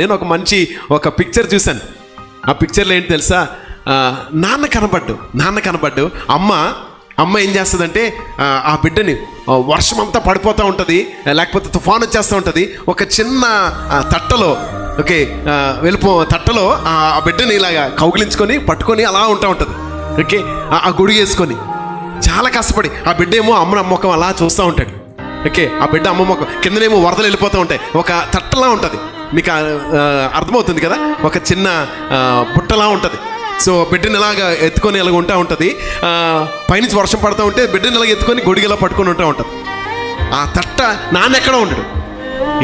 నేను ఒక పిక్చర్ చూశాను. ఆ పిక్చర్లో ఏంటి తెలుసా, నాన్న కనబడ్డు. అమ్మ ఏం చేస్తుందంటే ఆ బిడ్డని వర్షం అంతా పడిపోతూ ఉంటుంది, లేకపోతే తుఫాను వచ్చేస్తూ ఉంటుంది. ఒక చిన్న తట్టలో తట్టలో ఆ బిడ్డని ఇలాగా కౌగిలించుకొని పట్టుకొని అలా ఉంటుంది. ఓకే, ఆ గొడుగు వేసుకొని చాలా కష్టపడి ఆ బిడ్డ ఏమో అమ్మ ముఖం అలా చూస్తూ ఉంటాడు. ఓకే, ఆ బిడ్డ అమ్మ ముఖం కిందనేమో వరదలు వెళ్ళిపోతూ ఉంటాయి. ఒక తట్టలా ఉంటుంది, మీకు అర్థమవుతుంది కదా, ఒక చిన్న బుట్టలా ఉంటుంది. సో బిడ్డని ఇలాగా ఎత్తుకొని ఇలాగ ఉంటుంది. పైనుంచి వర్షం పడుతూ ఉంటే బిడ్డని ఇలాగ ఎత్తుకొని గొడిగలా పట్టుకొని ఉంటుంది. ఆ తట్ట నాన్న ఎక్కడ ఉండడు.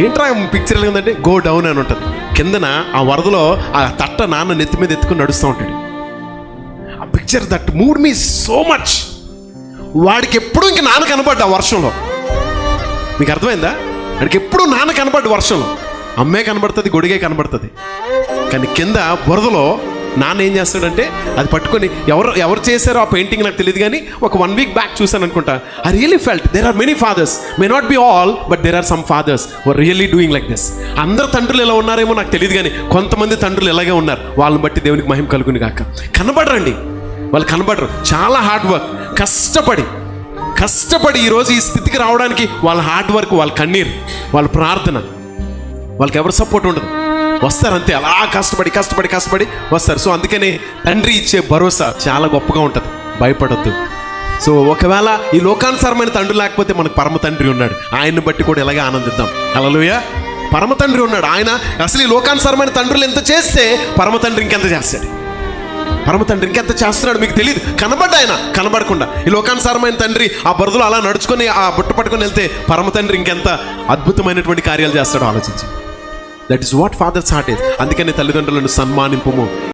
ఏంట్రా పిక్చర్ ఎలా ఉందంటే గో డౌన్ అని ఉంటుంది. కిందన ఆ వరదలో ఆ తట్ట నాన్న నెత్తి మీద ఎత్తుకొని నడుస్తూ ఉంటాడు. ఆ picture that mood me so much. వాడికి ఎప్పుడు ఇంక నాన్న కనపడ్డా వర్షంలో. మీకు అర్థమైందా? వాడికి ఎప్పుడు నాన్న కనపడ్డు వర్షంలో. అమ్మే కనబడుతుంది, గొడిగే కనబడుతుంది. కానీ కింద బురదలో నాన్న ఏం చేస్తాడంటే అది పట్టుకొని ఎవరు చేశారో ఆ పెయింటింగ్ నాకు తెలియదు, కానీ ఒక 1 week బ్యాక్ చూసాను అనుకుంటా. I really felt there are many fathers, may not be all, but there are some fathers were really doing like this. అందరు తండ్రులు ఎలా ఉన్నారేమో నాకు తెలియదు, కానీ కొంతమంది తండ్రులు ఎలాగే ఉన్నారు. వాళ్ళని బట్టి దేవునికి మహిమ కలుగుని గాక. కనబడరండి, వాళ్ళు కనబడరు. చాలా హార్డ్ వర్క్, కష్టపడి ఈరోజు ఈ స్థితికి రావడానికి వాళ్ళ హార్డ్ వర్క్, వాళ్ళ కన్నీరు, వాళ్ళ ప్రార్థన, వాళ్ళకి ఎవరు సపోర్ట్ ఉండదు. వస్తారు అంతే, అలా కష్టపడి వస్తారు. సో అందుకనే తండ్రి ఇచ్చే భరోసా చాలా గొప్పగా ఉంటుంది. భయపడొద్దు. సో ఒకవేళ ఈ లోకానుసారమైన తండ్రి లేకపోతే మనకు పరమ తండ్రి ఉన్నాడు. ఆయన్ని బట్టి కూడా ఎలాగే ఆనందిద్దాం. హల్లెలూయా. పరమ తండ్రి ఉన్నాడు. ఆయన అసలు ఈ లోకానుసారమైన తండ్రులు ఎంత చేస్తే పరమ తండ్రి ఇంకెంత చేస్తాడు. పరమ తండ్రి ఇంకెంత చేస్తున్నాడు మీకు తెలియదు. ఆయన కనబడకుండా ఈ లోకానుసారమైన తండ్రి ఆ బురదలో అలా నడుచుకొని ఆ బుట్ట పట్టుకొని వెళ్తే పరమ తండ్రి ఇంకెంత అద్భుతమైనటువంటి కార్యాలు చేస్తాడో ఆలోచించి. That is what father's heart is. అందుకని తల్లిదండ్రులను సన్మానింపుము.